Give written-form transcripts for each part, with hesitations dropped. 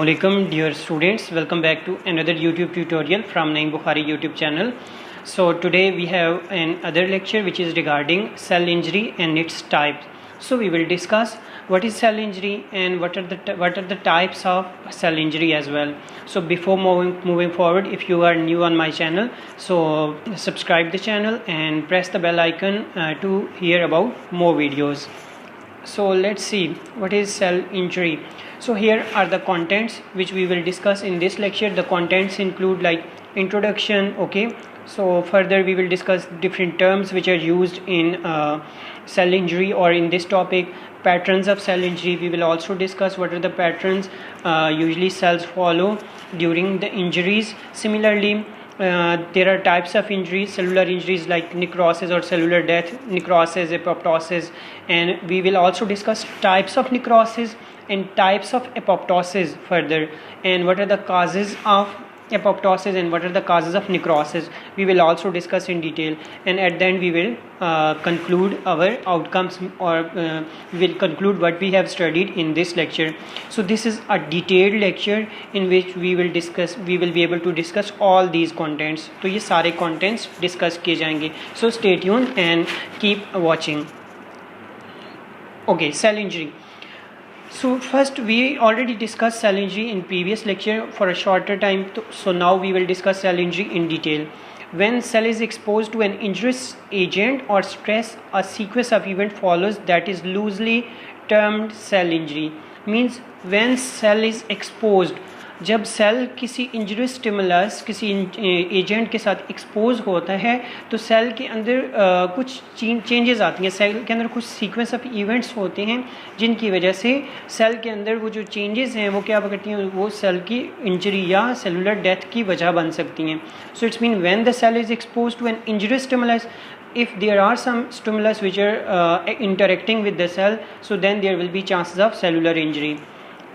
Assalamualaikum dear students, welcome back to another YouTube tutorial from Naeem Bukhari YouTube channel. So today we have another lecture which is regarding cell injury and its types. So we will discuss what is cell injury and what are the types of cell injury as well. So before moving forward, if you are new on my channel, so subscribe the channel and press the bell icon to hear about more videos. So let's see what is cell injury. So here are the contents which we will discuss in this lecture. The contents include like introduction, okay. So further we will discuss different terms which are used in cell injury or in this topic. Patterns of cell injury, we will also discuss what are the patterns usually cells follow during the injuries. Similarly, there are types of injuries, cellular injuries like necrosis or cellular death, necrosis, apoptosis, and we will also discuss types of necrosis and types of apoptosis further, and what are the causes of apoptosis and what are the causes of necrosis. We will also discuss in detail, and at the end we will conclude our outcomes, or we will conclude what we have studied in this lecture. So this is a detailed lecture in which we will be able to discuss all these contents. तो ये सारे contents discuss किए जाएंगे. So stay tuned and keep watching. Okay, cell injury. So first, we already discussed cell injury in previous lecture for a shorter time. So now we will discuss cell injury in detail. When cell is exposed to an injurious agent or stress, a sequence of event follows that is loosely termed cell injury. Means when cell is exposed, जब cell किसी injurious stimulus, किसी agent के साथ expose होता है तो cell के अंदर कुछ चेंजेस आती हैं. सेल के अंदर कुछ सीक्वेंस ऑफ इवेंट्स होते हैं जिनकी वजह से सेल के अंदर वो जो चेंजेस हैं वो क्या करती हैं, वो सेल की इंजरी या सेलुलर डेथ की वजह बन सकती हैं. So it's mean when the cell is expose to an injurious stimulus, if there are some stimulus which are interacting with the cell, so then there will be chances of cellular injury.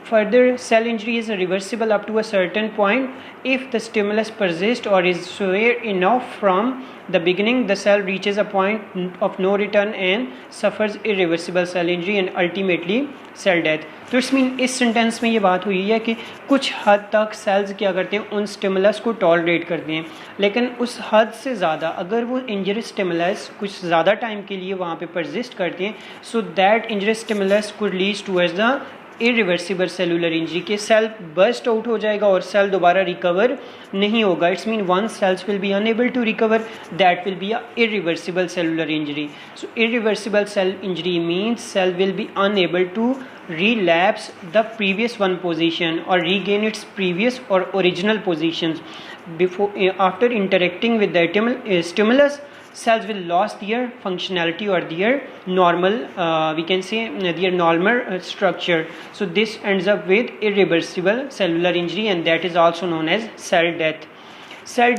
Further, cell injury is reversible up to a certain point. If the stimulus persists or is severe enough from the beginning, the cell reaches a point of no return and suffers irreversible cell injury and ultimately cell death. तो it's mean इस sentence में ये बात हुई है कि कुछ हद तक सेल्स क्या करते हैं, उन स्टिमुलस को टॉलरेट करते हैं, लेकिन उस हद से ज़्यादा अगर वो इंजरी स्टिमुलस कुछ ज़्यादा टाइम के लिए वहाँ पे परसिस्ट करते हैं, so that injury stimulus could lead towards the irreversible cellular injury, के सेल बर्स्ट आउट हो जाएगा और सेल दोबारा रिकवर नहीं होगा. It's mean one cells will be unable to recover, that will be a irreversible cellular injury. So irreversible cell injury means cell will be unable to relapse the previous one position or regain its previous or original positions before after interacting with the stimulus. Cells will lose their functionality or their normal we can say their normal structure. So this ends up with irreversible cellular injury, and that is also known as cell death. Cell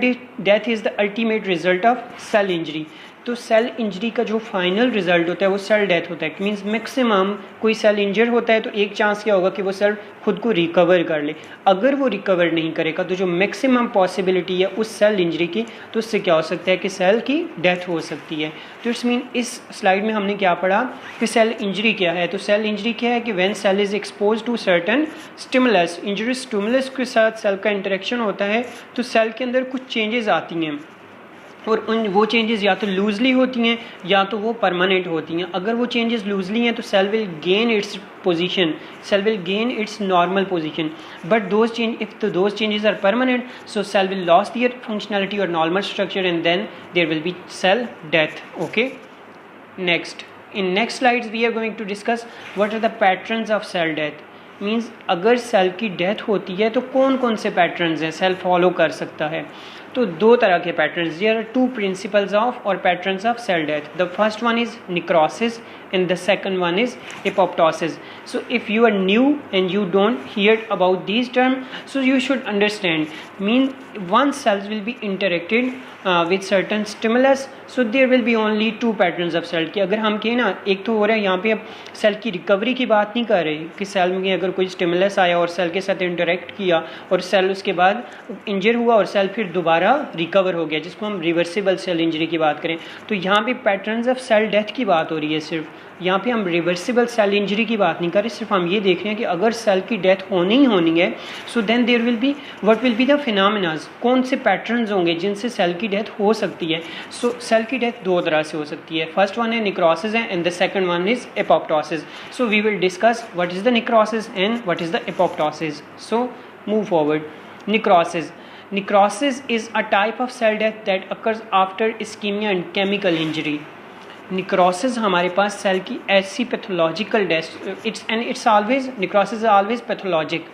death is the ultimate result of cell injury. तो cell injury का जो final result होता है वो cell death होता है. Means maximum कोई cell इंजर होता है तो एक चांस क्या होगा कि वो सेल खुद को रिकवर कर ले. अगर वो रिकवर नहीं करेगा तो जो मैक्सिमम पॉसिबिलिटी है उस सेल इंजरी की, तो उससे क्या हो सकता है कि सेल की डेथ हो सकती है. तो इट्स मीन इस स्लाइड में हमने क्या पढ़ा कि सेल इंजरी क्या है. तो सेल इंजरी क्या है कि when cell is expose to certain stimulus, injury stimulus के साथ सेल का इंटरेक्शन होता है तो सेल के अंदर कुछ चेंजेस आती हैं, और वो चेंजेस या तो लूजली होती हैं या तो वो परमानेंट होती हैं. अगर वो चेंजेस लूजली हैं तो cell will gain its position, cell will gain its normal position. But those changes are permanent, so cell will loss their functionality और normal structure and then there will be cell death. Okay, next in next slides we are going to discuss what are the patterns of cell death. Means अगर cell की death होती है तो कौन कौन से patterns हैं सेल फॉलो कर सकता है. तो दो तरह के patterns, there are two principals of और patterns of cell death. The first one is necrosis and the second one is apoptosis. So if you are new and you don't hear about these terms, so you should understand. Mean one cells will be interacted with certain stimulus, so there will be only two patterns of cell. कि अगर हम कहें ना, एक तो हो रहा है यहाँ पे अब सेल की रिकवरी की बात नहीं कर रहे कि सेल में अगर कोई स्टिमुलस आया और सेल के साथ इंटरेक्ट किया और सेल उसके बाद इंजर हुआ और सेल फिर दोबारा रिकवर हो गया, जिसको हम रिवर्सिबल सेल इंजरी की बात करें. तो यहाँ पे पैटर्न्स ऑफ सेल डेथ की बात हो रही है सिर्फ. यहाँ पे हम रिवर्सिबल सेल इंजरी की बात नहीं कर रहे, सिर्फ हम ये देख रहे हैं कि अगर सेल की डेथ होनी ही होनी है, so then there will be what will be the phenomenas, कौन से पैटर्न्स होंगे जिनसे सेल की डेथ हो सकती है. सो सेल की डेथ दो तरह से हो सकती है. फर्स्ट वन है निक्रोसिस है and the second one is apoptosis. So we will discuss what is the necrosis and what is the apoptosis. So move forward. Necrosis. Necrosis is a type of cell death that occurs after ischemia and chemical injury. Necrosis हमारे पास cell की ऐसी pathological death, it's always, necrosis is always pathologic.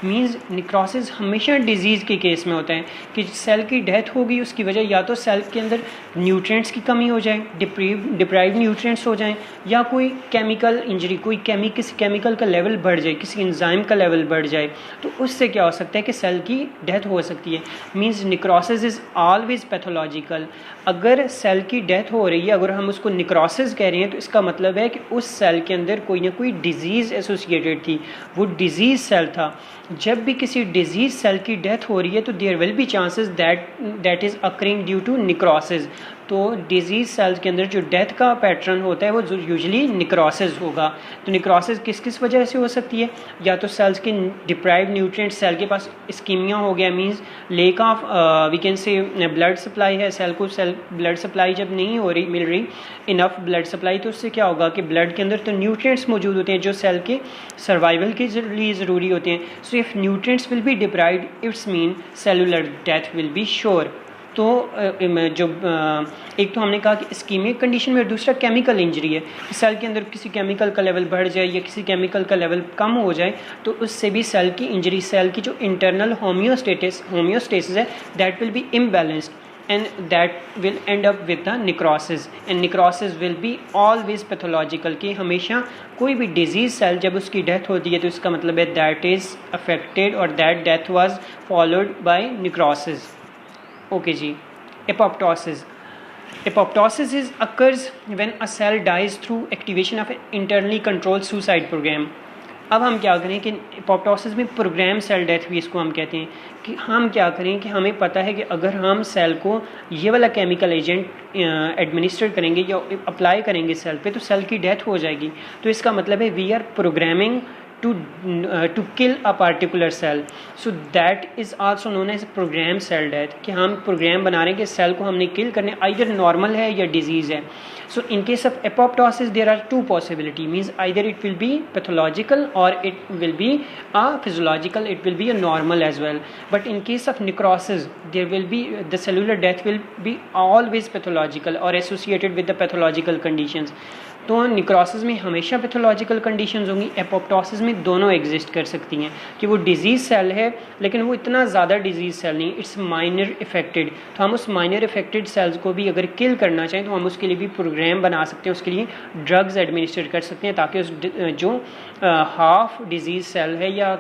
Means necrosis हमेशा disease के case में होता है कि cell की डेथ होगी, उसकी वजह या तो सेल के अंदर न्यूट्रिएंट्स की कमी हो जाए, डिप्राइव न्यूट्रिएंट्स हो जाएं, या कोई केमिकल इंजरी, कोई किसी केमिकल का लेवल बढ़ जाए, किसी एंजाइम का लेवल बढ़ जाए, तो उससे क्या हो सकता है कि सेल की डेथ हो सकती है. Means necrosis is always pathological. अगर सेल की डेथ हो रही है, अगर हम उसको निक्रोसिस कह रहे हैं, तो इसका मतलब है कि उस सेल के अंदर कोई ना कोई डिजीज़ एसोसिएटेड थी, वो डिजीज़ सेल था. जब भी किसी डिजीज सेल की डेथ हो रही है तो there will be chances that is occurring due to necrosis. तो डिजीज सेल्स के अंदर जो डेथ का पैटर्न होता है वो यूजुअली निक्रोसिस होगा. तो निक्रोसिस किस किस वजह से हो सकती है? या तो सेल्स के डिप्राइव न्यूट्रिएंट्स, सेल के पास इस्कीमिया हो गया, means lack of we can say blood supply है, सेल को सेल ब्लड सप्लाई जब नहीं हो रही, मिल रही इनफ ब्लड सप्लाई, तो उससे क्या होगा कि ब्लड के अंदर तो न्यूट्रिएंट्स मौजूद होते हैं जो सेल के सर्वाइवल के लिए ज़रूरी होते हैं. So if nutrients will be deprived, it's mean cellular death will be sure. तो जो एक तो हमने कहा कि इस्कीमिक कंडीशन में, दूसरा केमिकल इंजरी है, सेल के अंदर किसी केमिकल का लेवल बढ़ जाए या किसी केमिकल का लेवल कम हो जाए, तो उससे भी सेल की इंजरी, सेल की जो इंटरनल होम्योस्टेसिस है, that will B imbalanced and that will end up with the necrosis. And necrosis will be always pathological, कि हमेशा कोई भी डिजीज सेल जब उसकी डेथ होती है तो इसका मतलब है दैट इज़ अफेक्टेड और that death was followed by necrosis. Okay जी. Apoptosis. Apoptosis occurs when a cell dies through activation of an internally controlled suicide program. अब हम क्या करें कि एपोप्टोसिस में प्रोग्राम सेल डेथ भी इसको हम कहते हैं, कि हम क्या करें कि हमें पता है कि अगर हम सेल को ये वाला केमिकल एजेंट एडमिनिस्टर करेंगे या अप्लाई करेंगे सेल पे, तो सेल की डेथ हो जाएगी. तो इसका मतलब है we are programming to kill a particular cell. So that is also known as program cell death, कि हम प्रोग्राम बना रहे हैं कि सेल को हमने किल करने, either नॉर्मल है या डिजीज़ है. So in case of apoptosis there are two possibility, means either it will be pathological or it will be a physiological, it will be a normal as well. But in case of necrosis there will be the cellular death will be always pathological or associated with the pathological conditions. तो necrosis में हमेशा pathological conditions होंगी, apoptosis में दोनों exist कर सकती हैं, कि वो डिजीज़ सेल है लेकिन वो इतना ज़्यादा डिजीज़ सेल नहीं, इट्स माइनर इफेक्टेड. तो हम उस माइनर इफेक्टेड सेल्स को भी अगर किल करना चाहें तो हम उसके लिए भी प्रोग्राम बना सकते हैं, उसके लिए ड्रग्स एडमिनिस्टर कर सकते हैं, ताकि उस जो हाफ डिजीज़ सेल है या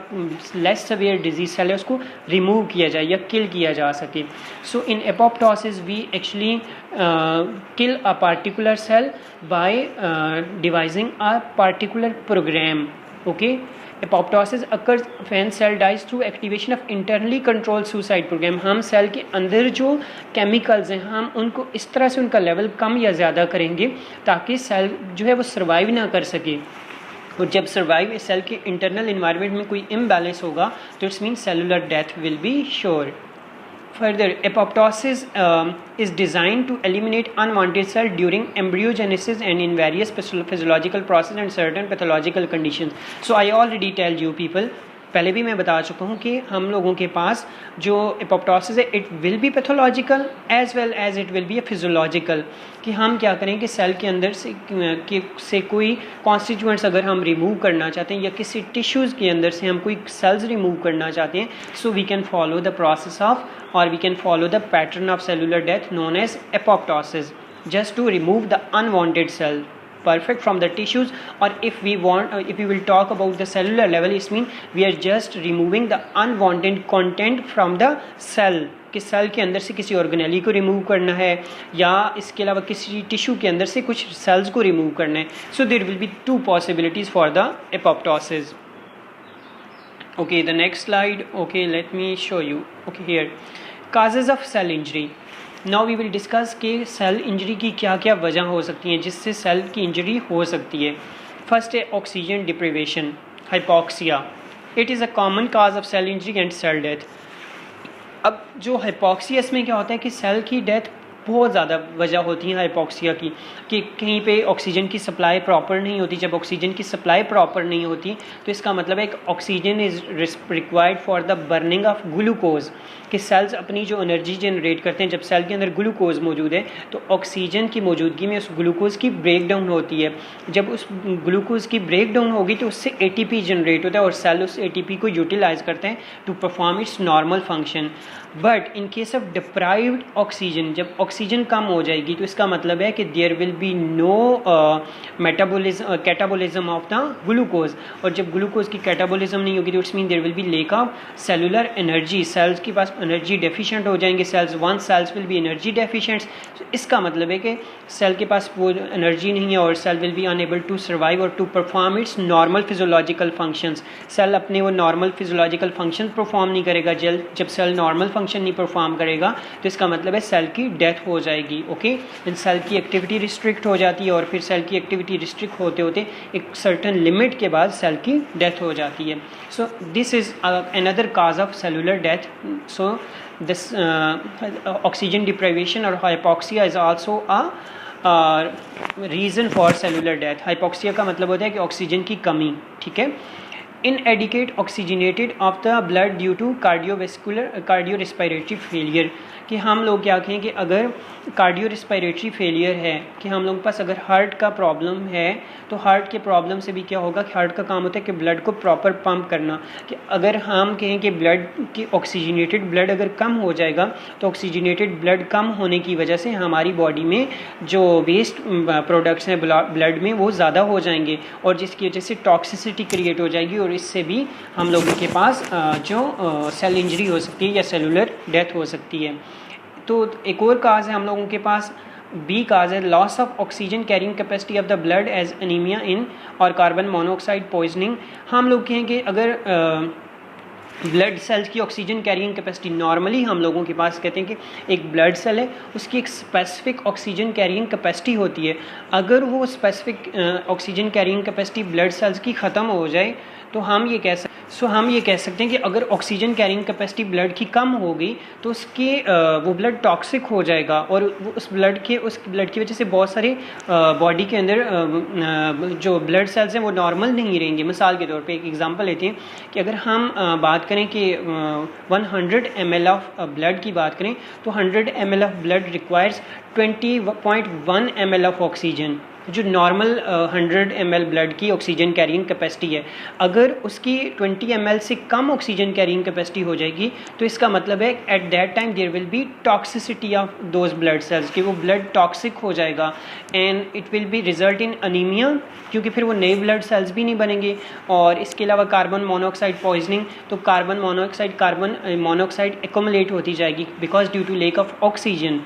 लेस सवियर डिजीज़ सेल है उसको रिमूव किया जाए या किल किया जा सके. So in apoptosis we actually kill a particular cell by devising a particular program. Okay, apoptosis occurs when cell dies through activation of internally controlled suicide program. हम cell के अंदर जो केमिकल्स हैं हम उनको इस तरह से उनका लेवल कम या ज़्यादा करेंगे ताकि सेल जो है वो सर्वाइव ना कर सके. और जब सर्वाइव सेल के इंटरनल इन्वायरमेंट में कोई इम्बैलेंस होगा तो it's mean cellular death will be sure. Further, apoptosis is designed to eliminate unwanted cell during embryogenesis and in various physiological process and certain pathological conditions. So I already tell you people, पहले भी मैं बता चुका हूँ कि हम लोगों के पास जो एपोप्टोसिस है it will be pathological as well as it will be a physiological, कि हम क्या करें कि सेल के अंदर से कोई कॉन्स्टिट्यूएंट्स अगर हम रिमूव करना चाहते हैं या किसी टिश्यूज़ के अंदर से हम कोई सेल्स रिमूव करना चाहते हैं, so we can follow the process of और we can follow the pattern of cellular death known as apoptosis, just to remove the unwanted cell perfect from the tissues. Or if we will talk about the cellular level, it means we are just removing the unwanted content from the cell, कि cell के अंदर से किसी organelle को remove करना है या इसके अलावा किसी टिश्यू के अंदर से कुछ सेल्स को रिमूव करना है. So there will be two possibilities for the apoptosis. Okay, the next slide. Okay, let me show you. Okay, here causes of cell injury. Now we will discuss कि cell injury की क्या क्या वजह हो सकती हैं जिससे सेल की इंजरी हो सकती है। फर्स्ट है oxygen deprivation, hypoxia. It is a common cause of cell injury and cell death. अब जो हाइपोक्सिया, इसमें क्या होता है कि सेल की डेथ बहुत ज़्यादा वजह होती है हाइपोक्सिया की, कि कहीं पे ऑक्सीजन की सप्लाई प्रॉपर नहीं होती। जब ऑक्सीजन की सप्लाई प्रॉपर नहीं होती तो इसका मतलब है कि oxygen is required for the burning of glucose, कि सेल्स अपनी जो एनर्जी जनरेट करते हैं, जब सेल के अंदर ग्लूकोज मौजूद है तो ऑक्सीजन की मौजूदगी में उस ग्लूकोज की ब्रेक डाउन होती है। जब उस ग्लूकोज की ब्रेक डाउन होगी तो उससे ATP जनरेट होता है और सेल उस ATP को यूटिलाइज करते हैं to perform its normal function. But in case of deprived oxygen, जब ऑक्सीजन कम हो जाएगी तो इसका मतलब है कि there will be no metabolism catabolism of the glucose, और जब ग्लूकोज की कैटाबॉलिज्म नहीं होगी तो it's mean there will be lack of cellular energy, cells के पास एनर्जी डेफिशिएंट हो जाएंगे। Cells will be energy deficient. इसका मतलब है कि सेल के पास वो एनर्जी नहीं है और cell will be unable to survive और to perform its normal physiological functions. Cell अपने वो नॉर्मल फिजियोलॉजिकल फंक्शन परफॉर्म नहीं करेगा। जब सेल नॉर्मल फंक्शन नहीं परफॉर्म करेगा तो इसका मतलब है सेल की डेथ हो जाएगी। ओके, सेल की एक्टिविटी रिस्ट्रिक्ट हो जाती है और फिर सेल की एक्टिविटी रिस्ट्रिक्ट होते होते एक सर्टन लिमिट के बाद सेल की डेथ हो जाती है। So this is another cause of cellular death. So this oxygen deprivation or hypoxia is also a reason for cellular death। hypoxia का मतलब होता है कि ऑक्सीजन की कमी, ठीक है। inadequate oxygenated of the blood due to cardio respiratory failure, कि हम लोग क्या कहें कि अगर कार्डियो रिस्पायरेटरी फेलियर है, कि हम लोगों के पास अगर हार्ट का प्रॉब्लम है तो हार्ट के प्रॉब्लम से भी क्या होगा कि हार्ट का काम होता है कि ब्लड को प्रॉपर पंप करना। कि अगर हम कहें कि ब्लड की ऑक्सीजनेटेड ब्लड अगर कम हो जाएगा तो ऑक्सीजनेटेड ब्लड कम होने की वजह से हमारी बॉडी में जो वेस्ट प्रोडक्ट्स हैं ब्लड में वो ज़्यादा हो जाएंगे और जिसकी वजह से टॉक्सिसिटी क्रिएट हो जाएगी और इससे भी हम लोगों के पास जो सेल इंजरी हो सकती है या सेलुलर डेथ हो सकती है। तो एक और काज है हम लोगों के पास, बी काज है loss of oxygen carrying capacity of the blood as anemia in और कार्बन मोनोऑक्साइड पॉइजनिंग। हम लोग कहें कि अगर ब्लड सेल्स की ऑक्सीजन कैरिंग कैपेसिटी, नॉर्मली हम लोगों के पास कहते हैं कि एक ब्लड सेल है उसकी एक स्पेसिफिक ऑक्सीजन कैरिंग कैपेसिटी होती है। अगर वो specific oxygen carrying capacity blood cells की ख़त्म हो जाए तो हम ये कह सकते हैं कि अगर ऑक्सीजन कैरिंग कैपेसिटी ब्लड की कम होगी तो उसके वो ब्लड टॉक्सिक हो जाएगा और उस ब्लड की वजह से बहुत सारे बॉडी के अंदर जो ब्लड सेल्स हैं वो नॉर्मल नहीं रहेंगे। मिसाल के तौर पे एक एग्जांपल लेते हैं कि अगर हम बात करें कि 100 ml ऑफ ब्लड की बात करें तो 100 ml of blood requires 20.1 ml of oxygen, जो नॉर्मल 100 ml ब्लड की ऑक्सीजन कैरिंग कैपेसिटी है। अगर उसकी 20 ml से कम ऑक्सीजन कैरिंग कैपेसिटी हो जाएगी तो इसका मतलब है at that time there will be toxicity of those blood cells, कि वो ब्लड टॉक्सिक हो जाएगा and it will be result in anemia, क्योंकि फिर वो नए ब्लड सेल्स भी नहीं बनेंगे। और इसके अलावा कार्बन मोनोऑक्साइड पॉइजनिंग, तो कार्बन मोनोऑक्साइड एक्युमुलेट होती जाएगी because due to lack of oxygen.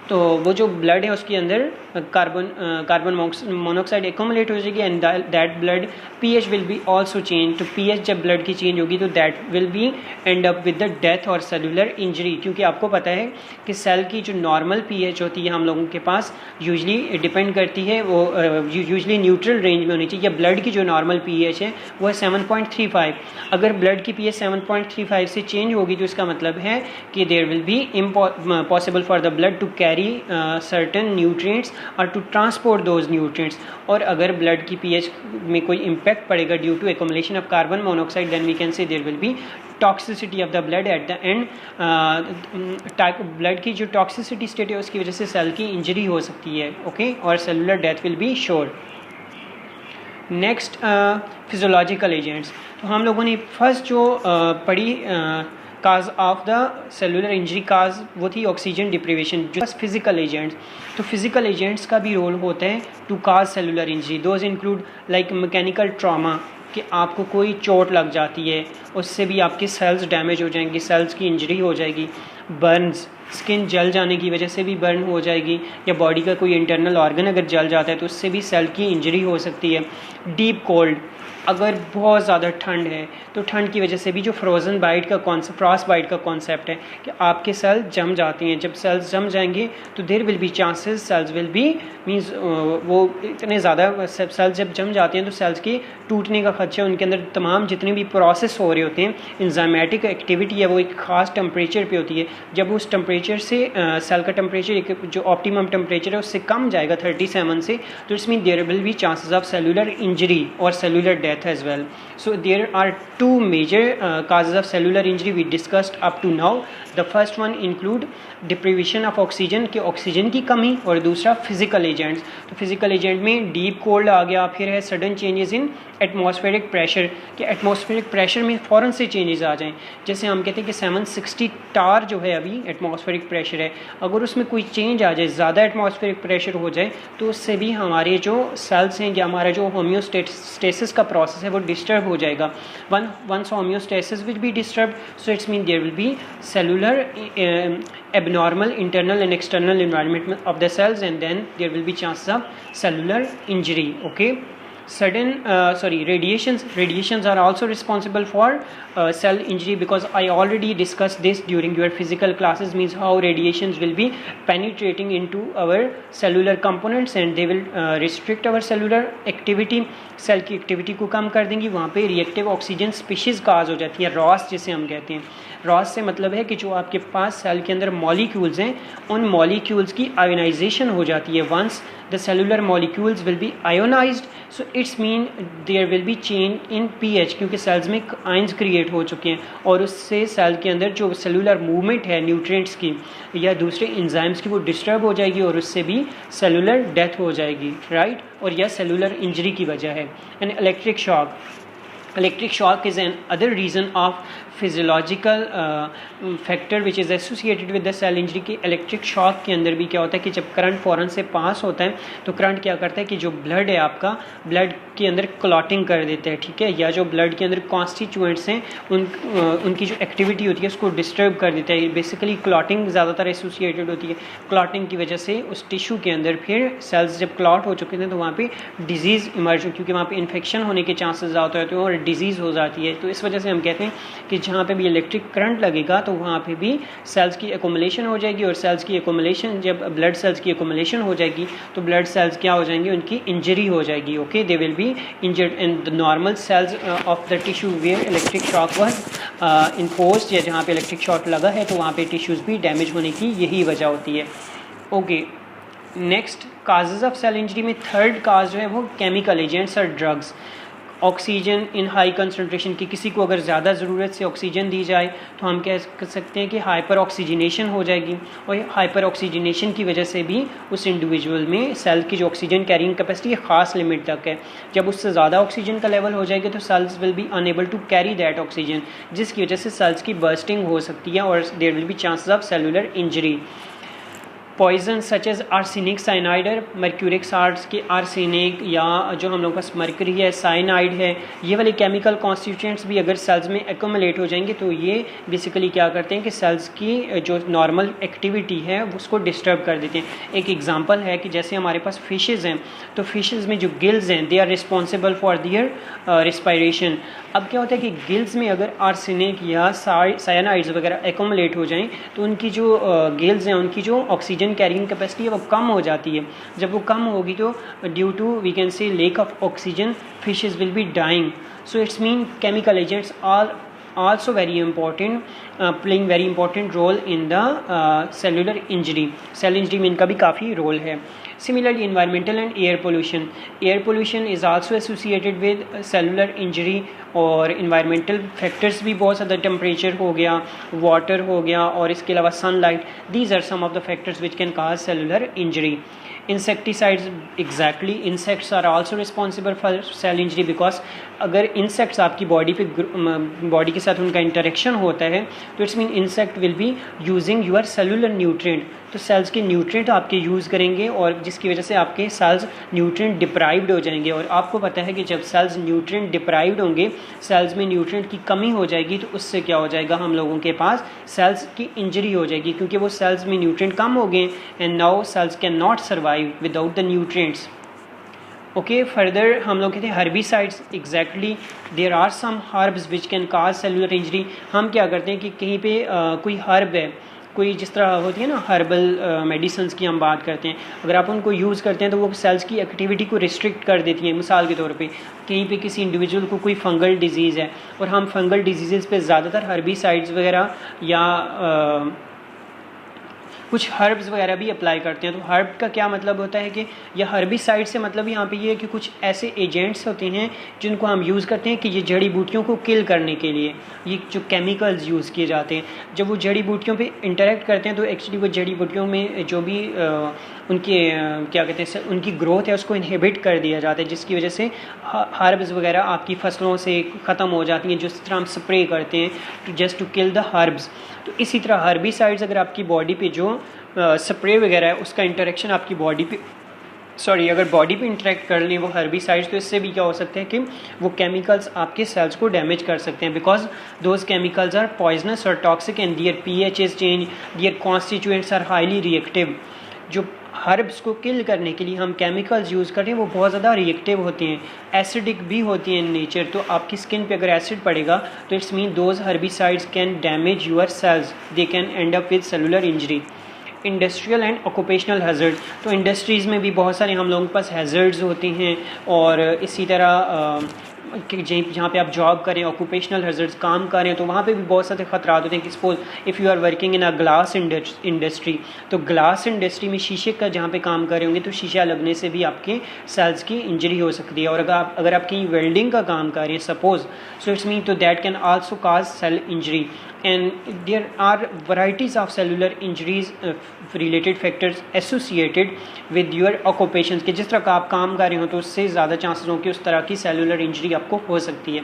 तो वो जो ब्लड है उसके अंदर कार्बन मोनोऑक्साइड एक्युमुलेट हो जाएगी and that blood pH will be also change. तो पीएच जब ब्लड की चेंज होगी तो that will B and up with the death और सेलुलर इंजरी, क्योंकि आपको पता है कि सेल की जो नॉर्मल पीएच होती है हम लोगों के पास यूजली डिपेंड करती है, वो यूजली न्यूट्रल रेंज में होनी चाहिए। या ब्लड की जो नॉर्मल पीएच है वो है 7.35। अगर ब्लड की पीएच 7.35 से चेंज होगी तो इसका मतलब है कि there will be impossible for the blood to carry certain nutrients or to transport those nutrients। और अगर ब्लड की पीएच में कोई इम्पैक्ट पड़ेगा due to accumulation of carbon monoxide then we can say there will be toxicity of the blood at the end. Blood की जो toxicity state है उसकी वजह से सेल की इंजरी हो सकती है, ओके, और cellular death will be sure. Next physiological agents, तो हम लोगों ने फर्स्ट जो पढ़ी cause of the cellular injury cause वो थी ऑक्सीजन डिप्रीवेशन। जो फिजिकल एजेंट्स, तो फिजिकल एजेंट्स का भी रोल होता है to cause cellular injury. Those include like mechanical trauma, कि आपको कोई चोट लग जाती है उससे भी आपके सेल्स डैमेज हो जाएंगी, सेल्स की इंजरी हो जाएगी। बर्न्स, स्किन जल जाने की वजह से भी बर्न हो जाएगी, या बॉडी का कोई इंटरनल ऑर्गन अगर जल जाता है तो उससे भी सेल की इंजरी हो सकती है। डीप कोल्ड, अगर बहुत ज़्यादा ठंड है तो ठंड की वजह से भी जो फ्रोज़न बाइट का कॉन्सेप्ट, फ्रॉस्ट बाइट का कॉन्सेप्ट है कि आपके सेल जम जाती हैं। जब सेल्स जम जाएंगे तो there will be chances cells will be means वो इतने ज़्यादा सेल्स जब जम जाते हैं तो सेल्स के टूटने का खदशा, उनके अंदर तमाम जितने भी प्रोसेस हो रहे होते हैं, इंजाइमेटिक एक्टिविटी है वो एक ख़ास टेम्परेचर पे होती है। जब उस टेम्परेचर से सेल का टेम्परेचर एक जो ऑप्टिमम टेम्परेचर है उससे कम जाएगा 37 से, तो it's mean there will be chances of cellular injury और cellular death as well. So there are two major causes of cellular injury we discussed up to now. The first one include deprivation of oxygen, कि oxygen की कमी, और दूसरा physical agents. तो physical agent में deep cold आ गया, फिर है sudden changes in atmospheric pressure, कि एटमॉस्फेरिक प्रेशर में फ़ौरन से चेंजेस आ जाएं। जैसे हम कहते हैं कि 760 टार जो है अभी एटमॉस्फेरिक प्रेशर है, अगर उसमें कोई चेंज आ जाए, ज़्यादा एटमॉस्फेरिक प्रेशर हो जाए, तो उससे भी हमारे जो सेल्स हैं या हमारा जो होम्योस्टेसिस का प्रोसेस है वो डिस्टर्ब हो जाएगा। once homeostasis will be disturbed, so it's mean there will be cellular abnormal internal and external environment of the cells, and then there will be chances of cellular injury. Okay, radiations are also responsible for cell injury, because I already discussed this during your physical classes, means how radiations will be penetrating into our cellular components and they will restrict our cellular activity, cell की activity को कम कर देंगी। वहाँ पे reactive oxygen species काज हो जाती है, रॉस जिसे हम कहते हैं। रॉस से मतलब है कि जो आपके पास सेल के अंदर मॉलिक्यूल्स हैं, उन मॉलिक्यूल्स की आयोनाइजेशन हो जाती है। Once the cellular molecules will be ionized, so it's mean there will be change in pH, क्योंकि सेल्स में आयंस क्रिएट हो चुके हैं और उससे सेल के अंदर जो सेलुलर मूवमेंट है न्यूट्रिएंट्स की या दूसरे एंजाइम्स की वो डिस्टर्ब हो जाएगी और उससे भी सेलुलर डेथ हो जाएगी, राइट। और यह सेलुलर इंजरी की वजह है। And electric shock is another reason of physiological factor which is associated with the cell injury. की इलेक्ट्रिक शॉक के अंदर भी क्या होता है कि जब करंट फ़ौरन से पास होता है तो करंट क्या करता है कि जो ब्लड है आपका, ब्लड के अंदर क्लॉटिंग कर देता है, ठीक है, या जो ब्लड के अंदर कॉन्स्टिट्यूएंट्स हैं उनकी जो एक्टिविटी होती है उसको डिस्टर्ब कर देता है। बेसिकली क्लॉटिंग ज़्यादातर एसोसिएटेड होती है। क्लॉटिंग की वजह से उस टिश्यू के अंदर फिर सेल्स जब क्लॉट हो चुके थे तो वहाँ पे डिजीज़ इमर्ज, क्योंकि वहाँ पे इन्फेक्शन होने के चांसेस ज़्यादा होते हैं और डिजीज़ हो जाती है। तो इस वजह से हम कहते हैं कि जहाँ पे भी इलेक्ट्रिक करंट लगेगा तो वहाँ पे भी सेल्स की एकोमुलेशन हो जाएगी, और सेल्स की एकोमुलेशन, जब ब्लड सेल्स की एकोमुलेशन हो जाएगी तो ब्लड सेल्स क्या हो जाएंगे, उनकी इंजरी हो जाएगी। Okay, they will be injured and the normal cells of the tissue where electric shock was imposed, या जहाँ पे इलेक्ट्रिक शॉक लगा है तो वहाँ पे टिश्यूज़ भी डैमेज होने की यही वजह होती है। Okay, next causes of cell injury में थर्ड काज जो है वो केमिकल एजेंट्स और drugs. Oxygen in high concentration की, किसी को अगर ज़्यादा ज़रूरत से ऑक्सीजन दी जाए तो हम कह सकते हैं कि हाइपर ऑक्सीजनेशन हो जाएगी, और हाइपर ऑक्सीजनेशन की वजह से भी उस इंडिविजुअल में सेल की जो ऑक्सीजन कैरिंग कैपेसिटी ख़ास लिमिट तक है। जब उससे ज़्यादा ऑक्सीजन का लेवल हो जाएगा तो cells will be unable to carry that oxygen, जिसकी वजह से सेल्स की बर्स्टिंग हो सकती है और there will be chances of cellular injury. Poison such as arsenic, cyanide, mercuric salts के आर्सेनिक, या जो हम लोग का मर्करी है, साइनाइड है, ये वाले केमिकल कॉन्स्टिट्यूएंट्स भी अगर सेल्स में एक्यूमुलेट हो जाएंगे तो ये बेसिकली क्या करते हैं कि सेल्स की जो नॉर्मल एक्टिविटी है उसको डिस्टर्ब कर देते हैं। एक एग्जांपल है कि जैसे हमारे पास फिशेज़ हैं, तो फिशेज़ में जो गिल्स हैं they are responsible for their respiration. अब क्या होता है कि गिल्स में अगर आर्सेनिक या साइनाइड्स वगैरह एक्यूमुलेट हो जाएं तो उनकी जो गिल्स हैं उनकी जो ऑक्सीजन कैरिंग कैपेसिटी है वो कम हो जाती है। जब वो कम होगी तो due to we can say lack of oxygen fishes will be dying. So it's mean chemical agents are also very important, playing very important role in the cellular injury. Cell injury में इनका भी काफ़ी role है। Similarly, environmental and air pollution. Air pollution is also associated with cellular injury, और environmental factors भी बहुत ज़्यादा, temperature हो गया, वाटर हो गया, और इसके अलावा sunlight, these are some of the factors which can cause cellular injury. Insecticides, exactly, insects are also responsible for cell injury, because अगर इंसेक्ट्स आपकी बॉडी के साथ उनका इंटरेक्शन होता है तो it's mean insect will be using your cellular nutrient, तो sales के न्यूट्रिएंट आपके यूज़ करेंगे और जिसकी वजह से आपके सेल्स न्यूट्रिएंट डिप्राइव्ड हो जाएंगे। और आपको पता है कि जब सेल्स न्यूट्रिएंट डिप्राइव्ड होंगे, सेल्स में न्यूट्रिएंट की कमी हो जाएगी, तो उससे क्या हो जाएगा, हम लोगों के पास सेल्स की इंजरी हो जाएगी, क्योंकि वो सेल्स में न्यूट्रिएंट कम हो गए and now cells can not survive without the nutrients. Okay, further हम लोग कहते हैं herbicides. Exactly there are some herbs which can cause cellular injury. हम क्या करते हैं कि कहीं पे कोई हर्ब है, कोई जिस तरह होती है ना हर्बल मेडिसिन्स की हम बात करते हैं, अगर आप उनको यूज़ करते हैं तो वो सेल्स की एक्टिविटी को रिस्ट्रिक्ट कर देती हैं। मिसाल के तौर पे कहीं पे किसी इंडिविजुअल को कोई फंगल डिजीज़ है और हम फंगल डिजीज़ पे ज़्यादातर हर्बिसाइड्स वगैरह या कुछ हर्ब्स वगैरह भी अप्लाई करते हैं। तो हर्ब का क्या मतलब होता है कि यह हर्बिसाइड से मतलब यहाँ पे ये है कि कुछ ऐसे एजेंट्स होते हैं जिनको हम यूज़ करते हैं कि ये जड़ी बूटियों को किल करने के लिए ये जो केमिकल्स यूज़ किए जाते हैं, जब वो जड़ी बूटियों पे इंटरेक्ट करते हैं तो एक्चुअली वो जड़ी बूटियों में जो भी उनके क्या कहते हैं उनकी ग्रोथ है उसको इनहिबिट कर दिया जाता है, जिसकी वजह से हर्ब्स वगैरह आपकी फसलों से ख़त्म हो जाती हैं, जिस तरह हम स्प्रे करते हैं just to kill the herbs. तो इसी तरह हर्बिसाइड्स अगर आपकी बॉडी पे जो स्प्रे वगैरह है उसका इंटरेक्शन आपकी बॉडी पे अगर बॉडी पे इंटरेक्ट कर लें वो हर्बिसाइड्स, तो इससे भी क्या हो सकता है कि वो केमिकल्स आपके सेल्स को डैमेज कर सकते हैं, because those chemicals are poisonous और toxic and their pH is change, their constituents are highly reactive. जो हर्ब्स को किल करने के लिए हम केमिकल्स यूज़ करते हैं वो बहुत ज़्यादा रिएक्टिव होती हैं, एसिडिक भी होती हैं इन नेचर। तो आपकी स्किन पे अगर एसिड पड़ेगा तो it's mean those herbicides can damage your cells, they can end up with cellular injury. Industrial and occupational hazard, तो इंडस्ट्रीज़ में भी बहुत सारे हम लोगों के पास हैज़र्ड्स होते हैं, और इसी तरह जहाँ पे आप जॉब करें, ऑक्यूपेशनल हैज़र्ड्स काम करें, तो वहाँ पे भी बहुत सारे ख़तरात होते हैं कि suppose if you are working in a glass industry, तो ग्लास इंडस्ट्री में शीशे का जहाँ पे काम कर रहे होंगे तो शीशा लगने से भी आपके सेल्स की इंजरी हो सकती है। और अगर आप कहीं वेल्डिंग का काम कर रहे हैं सपोज, सो इट्स मीन तो that can also cause cell injury. and there are varieties of cellular injuries related factors associated with your occupations, कि जिस तरह का आप काम कर रहे हो तो उससे ज़्यादा चांसेस हों कि उस तरह की सेलुलर इंजरी आपको हो सकती है।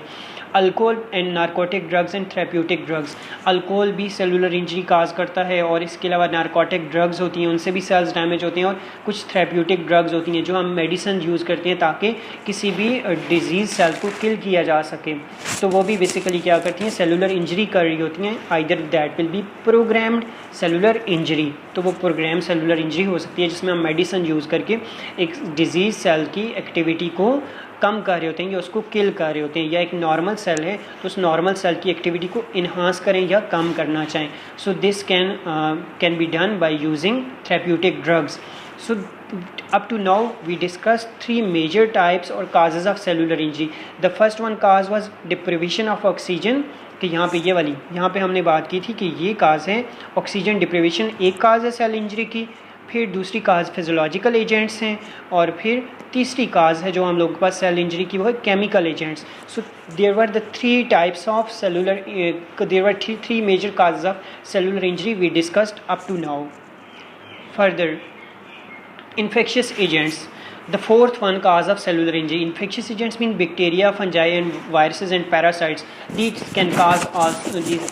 Alcohol and narcotic drugs and therapeutic drugs, alcohol भी सेलुलर इंजरी काज करता है, और इसके अलावा नारकोटिक ड्रग्स होती हैं उनसे भी सेल्स डैमेज होते हैं, और कुछ थेरेप्यूटिक ड्रग्स होती हैं जो हम मेडिसिन यूज़ करते हैं ताकि किसी भी डिजीज़ सेल को किल किया जा सके, तो वो भी बेसिकली क्या करती हैं सेलुलर इंजरी कर रही होती हैं। Either that will B programmed cellular injury, तो वो प्रोग्राम सेलुलर इंजरी हो सकती है जिसमें हम मेडिसिन यूज़ करके एक डिजीज़ सेल की एक्टिविटी को कम कर रहे होते हैं या उसको किल कर रहे होते हैं, या एक नॉर्मल सेल है तो उस नॉर्मल सेल की एक्टिविटी को इन्हांस करें या कम करना चाहें। So this can be done by using therapeutic drugs. So up to now we discussed three major types or causes of cellular injury. The first one cause was deprivation of oxygen, कि यहाँ पे ये वाली यहाँ पे हमने बात की थी कि ये काज है ऑक्सीजन डिप्रिवेशन, एक काज है सेल इंजरी की, फिर दूसरी काज फिजियोलॉजिकल एजेंट्स हैं, और फिर तीसरी काज है जो हम लोगों के पास सेल इंजरी की वो है chemical agents. So there were the three types of cellular, there were three major causes of cellular injury we discussed up to now. Further, infectious agents, the fourth one cause of cellular injury. Infectious agents mean bacteria, fungi and viruses and parasites. These can cause also, these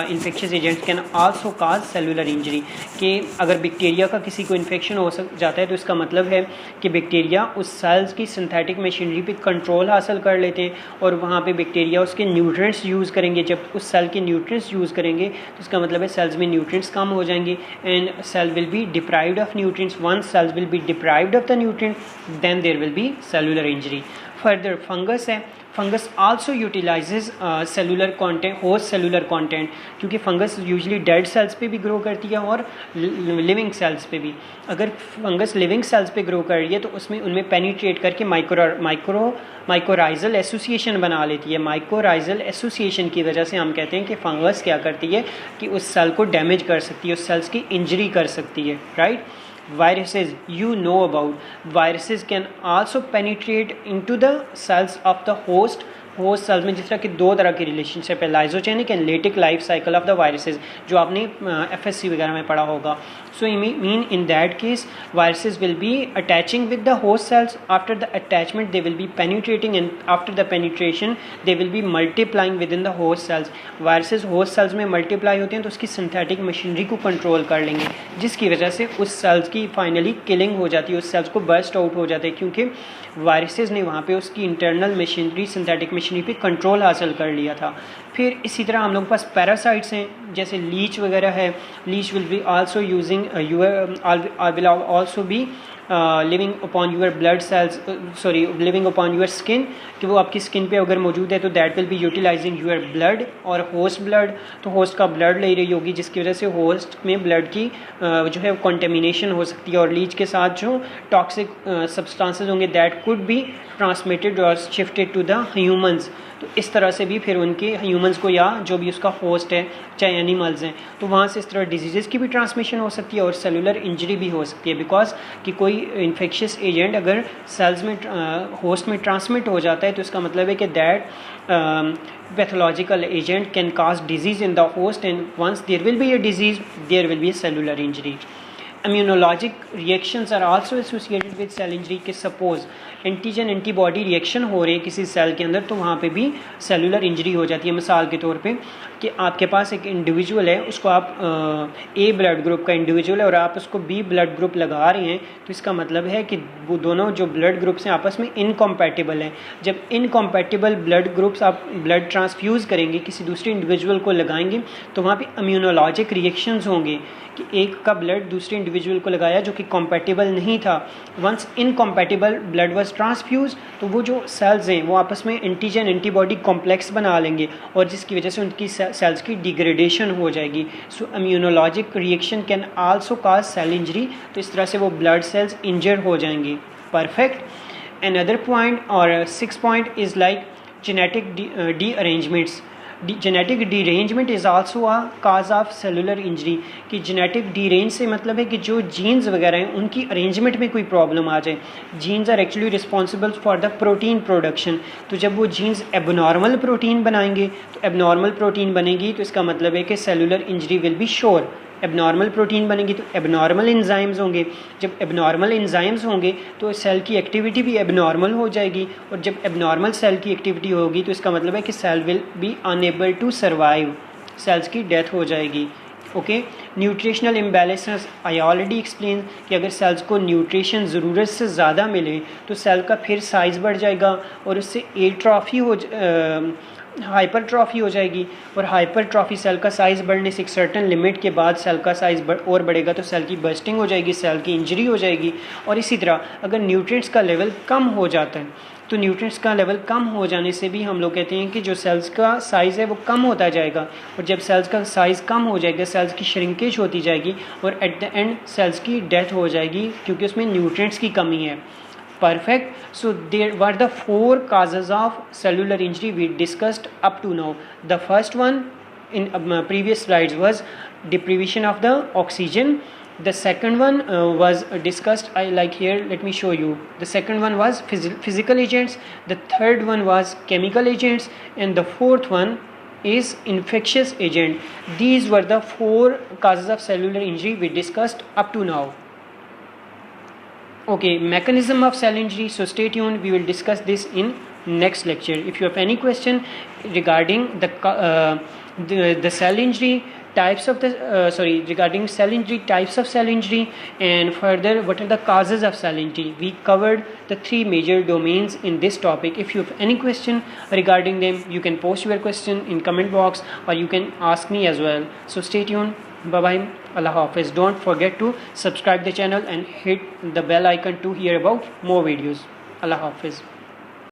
infectious agents can also cause cellular injury. कि अगर bacteria का किसी को infection हो जाता है तो इसका मतलब है कि बैक्टीरिया उस सेल्स की सिंथेटिक मशीनरी पे कंट्रोल हासिल कर लेते हैं, और वहाँ पे बैक्टीरिया उसके न्यूट्रिएंट्स यूज़ करेंगे। जब उस सेल के न्यूट्रिएंट्स यूज़ करेंगे तो इसका मतलब है सेल्स में न्यूट्रिएंट्स कम हो जाएंगे and cell will be deprived of nutrients. Once cells will be deprived of the nutrient then there will be cellular injury. Further, fungus है, fungus also utilizes cellular content, host cellular content, क्योंकि fungus usually dead cells पे भी grow करती है और living cells पे भी। अगर फंगस लिविंग सेल्स पे ग्रो कर रही है तो उसमें उनमें पेनिट्रेट करके माइकोराइजल एसोसिएशन बना लेती है। माइकोराइजल एसोसिएशन की वजह से हम कहते हैं कि फंगस क्या करती है कि उस सेल को डैमेज कर सकती है, उस सेल्स की इंजरी कर सकती है, right. Viruses, you know about viruses can also penetrate into the cells of the host cells में। जिस तरह के दो तरह की रिलेशनशिप है, lysogenic and lytic life cycle of the viruses, जो आपने FSC वगैरह में पढ़ा होगा। So mean in that case viruses will be attaching with the host cells, after the attachment they will be penetrating and after the penetration they will be multiplying within the host cells. Viruses host cells में multiply होते हैं तो उसकी synthetic machinery को control कर लेंगे, जिसकी वजह से उस सेल्स की फाइनली किलिंग हो जाती है, उस सेल्स को बर्स्ट आउट हो जाते हैं, क्योंकि वायरसेस ने वहाँ पे उसकी इंटरनल मशीनरी, सिंथेटिक मशीनरी पे कंट्रोल हासिल कर लिया था। फिर इसी तरह हम लोग के पास पैरासाइट्स हैं, जैसे लीच वगैरह है. Leech will be also using will also be living upon your blood cells, sorry living upon your skin, कि वो आपकी स्किन पे अगर मौजूद है तो that will be utilizing your blood. और होस्ट ब्लड, तो होस्ट का ब्लड ले रही होगी, जिसकी वजह से होस्ट में ब्लड की जो है कंटेमिनेशन हो सकती है. और लीच के साथ जो टॉक्सिक सब्सटेंसेस होंगे दैट कुड बी ट्रांसमिटेड और शिफ्टेड टू द ह्यूमंस. तो इस तरह से भी फिर उनके ह्यूमंस को या जो भी उसका होस्ट है, चाहे एनिमल्स हैं, तो वहाँ से इस तरह डिजीज़ की भी ट्रांसमिशन हो सकती है और सेलुलर इंजरी भी हो सकती है. बिकॉज कि कोई इन्फेक्शियस एजेंट अगर सेल्स में होस्ट में ट्रांसमिट हो जाता है तो इसका मतलब है कि that pathological agent can cause disease in the host, and once there will be a disease there will be a cellular injury. Immunologic reactions are also associated with cell injury. के suppose antigen antibody reaction हो रही है किसी cell के अंदर तो वहाँ पे भी सेलुलर इंजरी हो जाती है. मिसाल के तौर पे कि आपके पास एक इंडिविजुअल है, उसको आप ए ब्लड ग्रुप का इंडिविजुअल है और आप उसको बी ब्लड ग्रुप लगा रहे हैं, तो इसका मतलब है कि वो दोनों जो ब्लड ग्रुप्स हैं आपस में इनकम्पैटिबल हैं. जब इनकम्पैटिबल ब्लड ग्रुप्स आप ब्लड ट्रांसफ्यूज़ करेंगे, किसी दूसरे इंडिविजुअल को लगाएंगे, तो वहाँ पे इम्यूनोलॉजिक रिएक्शंस होंगे कि एक का ब्लड दूसरे इंडिविजुअल को लगाया जो कि कॉम्पैटिबल नहीं था. Once incompatible blood was transfuse, तो वो जो सेल्स हैं वो आपस में एंटीजन एंटीबॉडी कॉम्प्लेक्स बना लेंगे और जिसकी वजह से उनकी सेल्स की डिग्रेडेशन हो जाएगी. So immunologic reaction can also cause cell injury. तो इस तरह से वो ब्लड सेल्स इंजर हो जाएंगी. परफेक्ट. अनदर पॉइंट और 6 point is like genetic derangements. Genetic derangement is also a cause of cellular injury. कि जेनेटिक डीरेंज से मतलब है कि जो जीन्स वगैरह हैं उनकी अरेंजमेंट में कोई प्रॉब्लम आ जाए. Genes are actually responsible for the protein production. तो जब वो जीन्स एबनॉर्मल प्रोटीन बनाएंगे तो एबनॉर्मल प्रोटीन बनेगी, तो इसका मतलब है कि cellular injury will be sure. Abnormal protein बनेगी तो एबनॉर्मल इंजाइम्स होंगे. जब एबनॉर्मल इंजाइम्स होंगे तो सेल की एक्टिविटी भी एबनॉर्मल हो जाएगी और जब एबनॉर्मल सेल की एक्टिविटी होगी तो इसका मतलब है कि cell will be unable to survive, cells की डेथ हो जाएगी. Okay. Nutritional imbalances I already explain कि अगर सेल्स को न्यूट्रिशन ज़रूरत से ज़्यादा मिले तो सेल का फिर साइज़ बढ़ जाएगा और उससे हाइपरट्रॉफी हो जाएगी. और हाइपरट्रॉफी सेल का साइज़ बढ़ने से एक सर्टन लिमिट के बाद सेल का साइज़ और बढ़ेगा तो सेल की बर्स्टिंग हो जाएगी, सेल की इंजरी हो जाएगी. और इसी तरह अगर न्यूट्रिएंट्स का लेवल कम हो जाता है तो न्यूट्रिएंट्स का लेवल कम हो जाने से भी हम लोग कहते हैं कि जो सेल्स का साइज़ है वो कम होता जाएगा. और जब सेल्स का साइज़ कम हो जाएगा सेल्स की श्रिंकेज होती जाएगी और एट द एंड सेल्स की डेथ हो जाएगी क्योंकि उसमें न्यूट्रिएंट्स की कमी है. Perfect. So there were the 4 causes of cellular injury we discussed up to now. The first one in previous slides was deprivation of the oxygen. The second one was discussed, I like here, let me show you. The second one was physical agents. The third one was chemical agents. And the fourth one is infectious agent. These were the 4 causes of cellular injury we discussed up to now. Okay, mechanism of cell injury. So stay tuned. We will discuss this in next lecture. If you have any question regarding the cell injury types of regarding cell injury types of cell injury and further what are the causes of cell injury, we covered the 3 major domains in this topic. If you have any question regarding them, you can post your question in comment box or you can ask me as well. So stay tuned. Bye bye. Allah Hafiz. Don't forget to subscribe the channel and hit the bell icon to hear about more videos. Allah Hafiz.